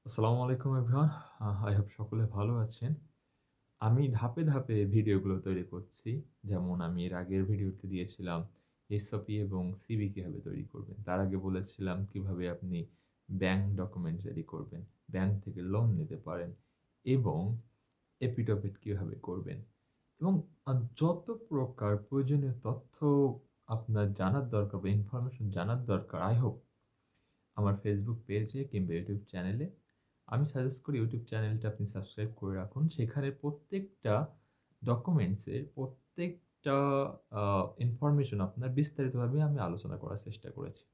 আসসালামু আলাইকুম everyone. I hope সকলে ভালো আছেন। আমি ধাপে, ধাপে ভিডিওগুলো তৈরি করছি। যেমন আমি এর আগের ভিডিওতে দিয়েছিলাম এসওপি এবং সিভি কিভাবে তৈরি করবেন। তার আগে বলেছিলাম কিভাবে আপনি ব্যাংক ডকুমেন্ট রেডি করবেন, ব্যাংক থেকে লোন নিতে পারেন এবং এপিঠ-ওপিঠ কিভাবে করবেন এবং যত প্রকার প্রয়োজনীয় তথ্য আপনার জানার দরকার বা ইনফরমেশন জানার দরকার আই হোপ আমার ফেসবুক পেজে কিংবা ইউটিউব চ্যানেলে আমি সাজেস্ট করি ইউটিউব চ্যানেলটা আপনি সাবস্ক্রাইব করে রাখুন। সেখানে প্রত্যেকটা ডকুমেন্টসের প্রত্যেকটা আ ইনফরমেশন আপনার বিস্তারিতভাবে আমি আলোচনা করার চেষ্টা করেছি।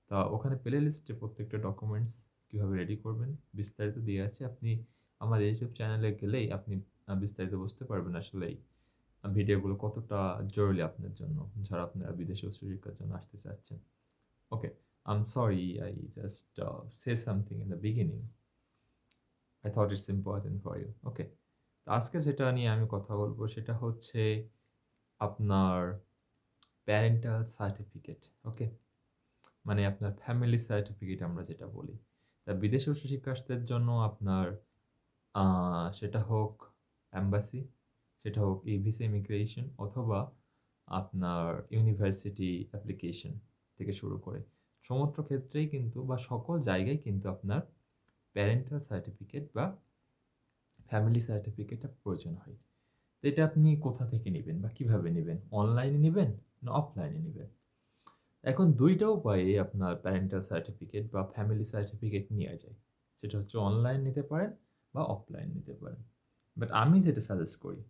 তা ওখানে প্লে লিস্টে প্রত্যেকটা ডকুমেন্টস কিভাবে রেডি করবেন বিস্তারিত দেয়া আছে। আপনি আমার ইউটিউব চ্যানেলে গেলেই আপনি বিস্তারিত বুঝতে পারবেন আসলেই ভিডিওগুলো কতটা জরুরি আপনার জন্য, যারা আপনারা বিদেশে উচ্চশিক্ষার জন্য আসতে চাচ্ছেন। ওকে, I'm sorry I just say something in the beginning. I thought it's important for you. ওকে। তো আজকে যেটা নিয়ে আমি কথা বলব সেটা হচ্ছে আপনার প্যারেন্টাল সার্টিফিকেট। ওকে? মানে আপনার ফ্যামিলি সার্টিফিকেট আমরা যেটা বলি। তা বিদেশে উচ্চশিক্ষার্থীদের জন্য আপনার আ সেটা হোক এম্বাসি, সেটা হোক ভিসা ইমিগ্রেশন অথবা আপনার ইউনিভার্সিটি অ্যাপ্লিকেশন থেকে শুরু করে সমস্ত ক্ষেত্রেই কিন্তু বা সকল জায়গায় কিন্তু আপনার প্যারেন্টাল সার্টিফিকেট বা ফ্যামিলি সার্টিফিকেটটা প্রয়োজন হয়। তো এটা আপনি কোথা থেকে নিবেন বা কিভাবে নিবেন? অনলাইনে নিবেন না অফলাইনে নিবেন? এখন ২ টা উপায়ে আপনার প্যারেন্টাল সার্টিফিকেট বা ফ্যামিলি সার্টিফিকেট নেয়া যায়। সেটা হচ্ছে অনলাইন নিতে পারেন বা অফলাইন নিতে পারেন। বাট আমি যেটা সাজেস্ট করি,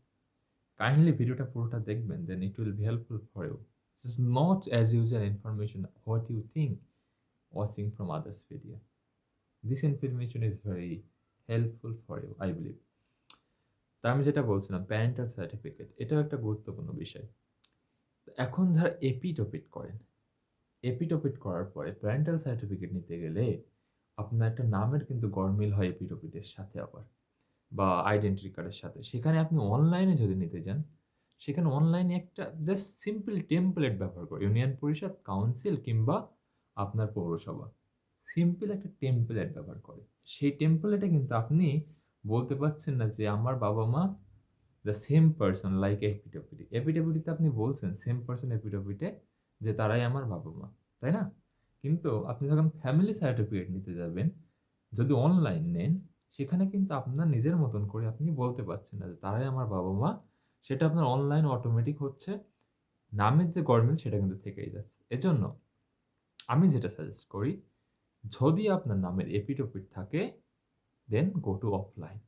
কাইন্ডলি ভিডিওটা পুরোটা দেখবেন, then it will be helpful for you. This is not as usual information what you think watching from others video. This information is very helpful for you, I believe. তো আমি যেটা বলছিলাম parental certificate এটাও একটা গুরুত্বপূর্ণ বিষয়। তো এখন যারা এপিঠ-ওপিঠ করেন, এপিঠ-ওপিঠ করার পরে প্যারেন্টাল সার্টিফিকেট নিতে গেলে আপনার একটা নামের কিন্তু গরমিল হয় এপিঠ-ওপিঠের সাথে আবার বা আইডেন্টিটি কার্ডের সাথে। সেখানে আপনি অনলাইনে যদি নিতে যান, সেখানে অনলাইনে একটা জাস্ট সিম্পল টেমপ্লেট ব্যবহার করে ইউনিয়ন পরিষদ, কাউন্সিল কিংবা আপনার পৌরসভা। সিম্পল একটা টেমপ্লেট ব্যবহার করে। সেই টেমপ্লেটে কিন্তু আপনি বলতে পারছেন না যে আমার বাবা-মা the same person like এপিঠ-ওপিঠে। এপিঠ-ওপিঠিতে আপনি বলছেন সেম পারসন এপিঠ-ওপিঠে যে তারাই আমার বাবা-মা। তাই না? কিন্তু আপনি যখন ফ্যামিলি সার্টিফিকেট নিতে যাবেন, যদি অনলাইন নেন, সেখানে কিন্তু আপনার নিজের মতন করে আপনি বলতে পারছেন না যে তারাই আমার বাবা-মা। সেটা আপনার অনলাইন অটোমেটিক হচ্ছে। নামের যে গরমিল সেটা কিন্তু থেকেই যাচ্ছে। এজন্য আমি যেটা সাজেস্ট করি, যদি আপনার নামের এপিঠ-ওপিঠ থাকে, দেন গো টু অফলাইন।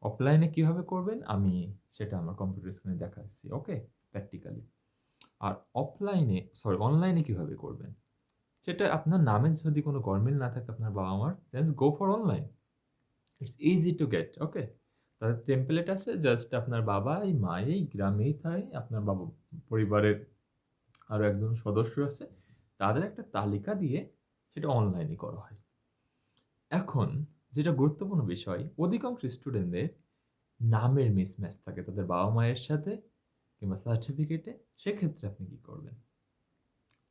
অফলাইনে কিভাবে করবেন? আমি সেটা আমার কম্পিউটার স্ক্রিনে দেখাচ্ছি। ওকে? প্র্যাকটিক্যালি। আর অনলাইনে কিভাবে করবেন? সেটা আপনার নামের যদি কোন গরমিল না থাকে আপনার বাবা-মার, just go for online. It's easy to get. Okay? তাদের টেমপ্লেট আছে জাস্ট আপনার বাবা, এই মা, এই গ্রামেই থাকে, আপনার পরিবারের আরো একজন সদস্য আছে। তাদের একটা তালিকা দিয়ে সেটা অনলাইনে করা হয়। এখন যেটা গুরুত্বপূর্ণ বিষয়, অধিকাংশ স্টুডেন্টদের নামের মিসম্যাচ থাকে তাদের বাবা-মায়ের সাথে কিংবা সার্টিফিকেটে, সেক্ষেত্রে আপনি কি করবেন?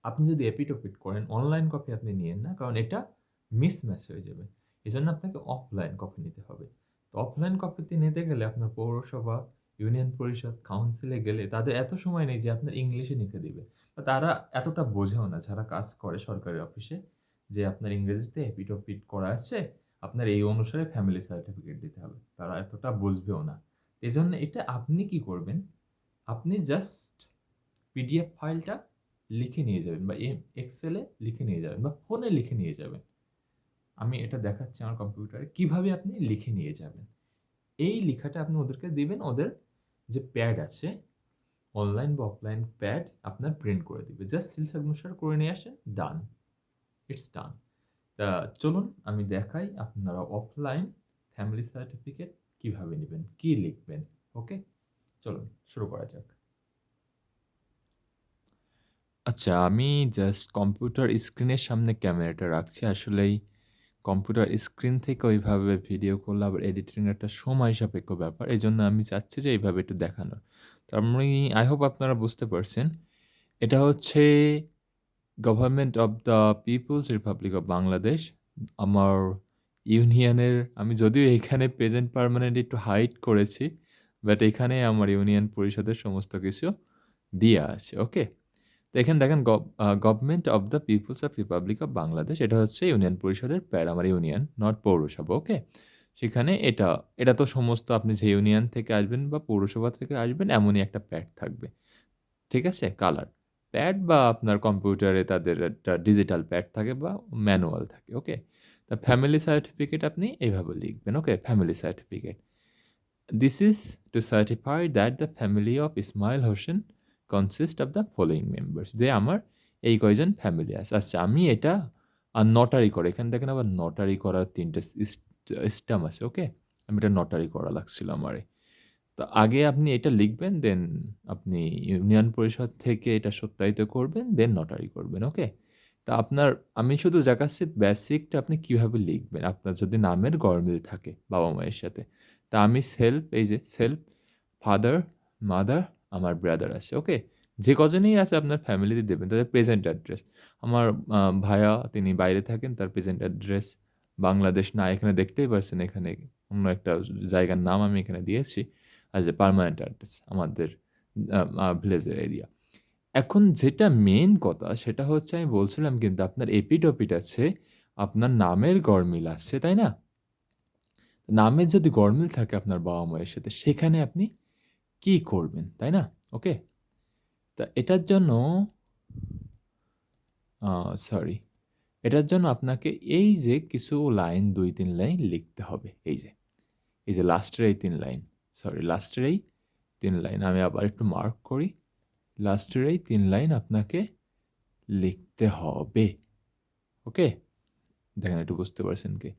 আপনি যদি এপিঠ-ওপিঠ করেন, অনলাইন কপি আপনি নিয়েন না। কারণ এটা মিসম্যাচ হয়ে যাবে। এজন্য আপনাকে অফলাইন কপি নিতে হবে। তো অফলাইন কপিতে নিতে গেলে আপনার পৌরসভা, ইউনিয়ন পরিষদ, কাউন্সিলে গেলে তাদের এত সময় নেই যে আপনার ইংলিশে লিখে দিবে। বা তারা এতটা বোঝেও না যারা কাজ করে সরকারি অফিসে যে আপনার ইংরেজিতে এপিঠ-ওপিঠ করা আছে, আপনার এই অনুসারে ফ্যামিলি সার্টিফিকেট দিতে হবে। তারা এতটা বুঝবেও না। এজন্য এটা আপনি কি করবেন? আপনি জাস্ট পিডিএফ ফাইলটা লিখে নিয়ে যাবেন বা এক্সেলে লিখে নিয়ে যাবেন বা ফোনে লিখে নিয়ে যাবেন। আমি এটা দেখাচ্ছি আমার কম্পিউটারে কিভাবে আপনি লিখে নিয়ে যাবেন। এই লিখাটা আপনি ওদেরকে দিবেন। ওদের যে প্যাড আছে, অনলাইন বা অফলাইন প্যাড আপনার প্রিন্ট করে দিবে। জাস্ট সিল সিগনেচার করে নিয়ে আসেন, ডান। ইটস ডান। তা চলুন আমি দেখাই আপনারা অফলাইন ফ্যামিলি সার্টিফিকেট কিভাবে নিবেন, কি লিখবেন। ওকে? চলুন শুরু করা যাক। আচ্ছা, আমি জাস্ট কম্পিউটার স্ক্রিনের সামনে ক্যামেরাটা রাখছি। আসলেই কম্পিউটার স্ক্রিন থেকে ওইভাবে ভিডিও করলে আবার এডিটিং একটা সময় সাপেক্ষ ব্যাপার। এজন্য আমি চাচ্ছি যে এইভাবে একটু দেখানোর। তো আমি আই হোপ আপনারা বুঝতে পারছেন। এটা হচ্ছে government of the People's Republic of Bangladesh. আমার ইউনিয়নের আমি যদিও এখানে প্রেজেন্ট পার্মানেন্ট একটু হাইড করেছি, বাট এখানে আমার ইউনিয়ন পরিষদের সমস্ত কিছু দেয়া আছে। ওকে? তো এখানে দেখেন government of the People's of Republic of Bangladesh. এটা হচ্ছে ইউনিয়ন পরিষদের প্যাড, আমার ইউনিয়ন, নট পৌরসভা। ওকে? সেখানে এটা তো সমস্ত আপনি যে ইউনিয়ন থেকে আসবেন বা পৌরসভা থেকে আসবেন এমনই একটা প্যাড থাকবে। ঠিক আছে? কালার। প্যাড বা আপনার কম্পিউটারে তাদের একটা ডিজিটাল প্যাড থাকে বা ম্যানুয়াল থাকে। ওকে? তা ফ্যামিলি সার্টিফিকেট আপনি এভাবে লিখবেন। Okay? Family certificate. This is to certify that the family of Ismail Hossain consists of the following members. যে আমার এই কয়জন ফ্যামিলি আছে। আচ্ছা আমি এটা নটারি করে এখানে দেখেন আবার নটারি করার ৩ টে স্ট্যাম্প আছে। ওকে? আমি এটা নটারি করা লাগছিল আমারে। তো আগে আপনি এটা লিখবেন দেন আপনি ইউনিয়ন পরিষদ থেকে এটা সত্যায়িত করবেন দেন নটারি করবেন। ওকে? তা আপনার আমি শুধু দেখাচ্ছি বেসিকটা আপনি কিভাবে লিখবেন। আপনার যদি নামের গরমিল থাকে বাবা-মায়ের সাথে। তা আমি সেলফ এই যে সেলফ, ফাদার, মাদার, আমার ব্রাদার আছে। ওকে? যে কজনই আছে আপনার ফ্যামিলিতে দেবেন তাদের প্রেজেন্ট অ্যাড্রেস। আমার ভাইয়া তিনি বাইরে থাকেন তার প্রেজেন্ট অ্যাড্রেস বাংলাদেশ না এখানে দেখতেই পারছেন এখানে অন্য একটা জায়গার নাম আমি এখানে দিয়েছি। অ্যাজ এ পার্মানেন্ট অ্যাড্রেস আমাদের ভিলেজের এরিয়া। এখন যেটা মেইন কথা সেটা হচ্ছে আমি বলছিলাম কিন্তু আপনার এপিঠ-ওপিঠ আছে, আপনার নামের গরমিল আছে, তাই না? নামের যদি গরমিল থাকে আপনার বাবা-মায়ের সাথে সেখানে আপনি কি করবেন, তাই না? ওকে? তা এটার জন্য আ সরি। এটার জন্য আপনাকে এই যে কিছু লাইন ২-৩ লাইন লিখতে হবে। এই যে লাস্টের এই ৩ লাইন। সরি লাস্টের এই ৩ লাইন। আমি আবার একটু মার্ক করি। লাস্টের এই ৩ লাইন আপনাকে লিখতে হবে। ওকে? দেখেন একটু বুঝতে পারছেন কি?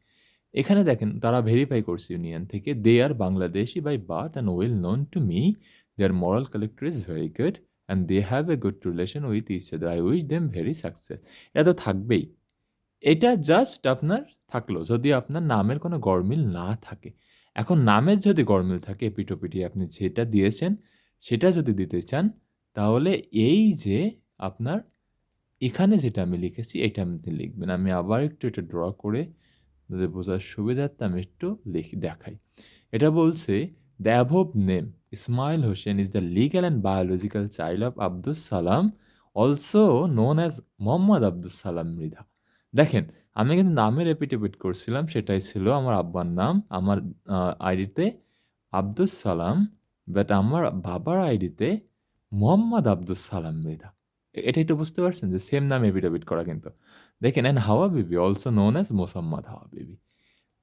এখানে দেখেন তারা ভেরিফাই করছে ইউনিয়ন থেকে। "They are Bangladeshi by birth and well known to me. Their moral character is very good and they have a good relation with each other. I wish them very success." এটা তো থাকবেই। এটা just আপনার থাকলো যদি আপনার নামের কোনো গরমিল না থাকে। এখন নামের যদি গরমিল থাকে এপিঠ-ওপিঠে আপনি যেটা দিয়েছেন সেটা যদি দিতে চান তাহলে এই যে আপনার এখানে যেটা আমি লিখেছি এটা আপনি লিখবেন। আমি আবার একটু এটা ড্র করে আপনাদের বোঝার সুবিধার্থে আমি একটু দেখাই। এটা বলছে, "The above name, Ismail Hossain, is the legal and biological child of Abdus Salam, also known as Mohammad Abdus Salam Mridha." দেখেন, আমি কিন্তু নামের এপিঠ-ওপিঠ করছিলাম সেটাই ছিল আমার আব্বার নাম। আমার আইডিতে আব্দুস সালাম, বাট আমার বাবার আইডিতে মোহাম্মদ আব্দুস সালাম মৃধা। এটা একটু বুঝতে পারছেন যে সেম নাম এপিঠ-ওপিঠ করা কিন্তু। দেখেন অ্যান্ড হাওয়া বিবি অলসো নোন অ্যাজ মোসাম্মদ হাওয়া বিবি।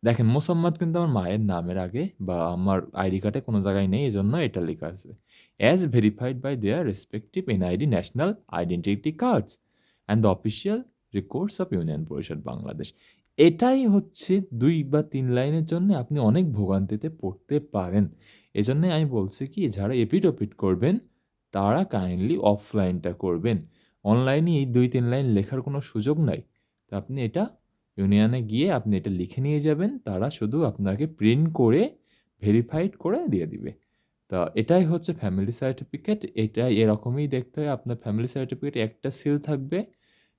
দেখেন মোসাম্মদ কিন্তু আমার মায়ের নামের আগে বা আমার আইডি কার্ডে কোনো জায়গায় নেই এজন্য এটা লেখা আছে। As verified by their respective NID national identity cards and the official records of union Parishad Bangladesh. এটাই হচ্ছে ২ বা ৩ লাইনের জন্য আপনি অনেক ভোগান্তিতে পড়তে পারেন। এজন্যই আমি বলছি কি যারা এপিঠ-ওপিঠ করবেন তারা কাইন্ডলি অফলাইনটা করবেন। অনলাইনে এই ২-৩ লাইন লেখার কোনো সুযোগ নাই। তো আপনি এটা ইউনিয়নে গিয়ে আপনি এটা লিখে নিয়ে যাবেন। তারা শুধু আপনাকে প্রিন্ট করে ভেরিফাইড করে দিয়ে দিবে। তো এটাই হচ্ছে ফ্যামিলি সার্টিফিকেট। এটা এরকমই দেখতে হয়। আপনার ফ্যামিলি সার্টিফিকেটে একটা সিল থাকবে,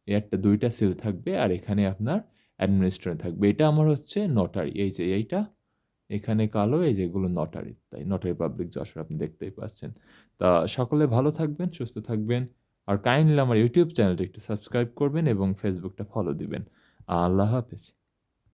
একটা ২ টা সিল থাকবে আর এখানে আপনার অ্যাডমিনিস্ট্রেটর থাকবে। এটা আমার হচ্ছে নটারি। এই যে এইটা, এখানে কালো এই যে এগুলো নটারি। তাই নটারি পাবলিক যশোর আপনি দেখতেই পাচ্ছেন। তা সকলে ভালো থাকবেন, সুস্থ থাকবেন। আর কাইন্ডলি আমার YouTube চ্যানেলটা একটু সাবস্ক্রাইব করবেন এবং Facebook টা ফলো দিবেন। আল্লাহ হাফেজ।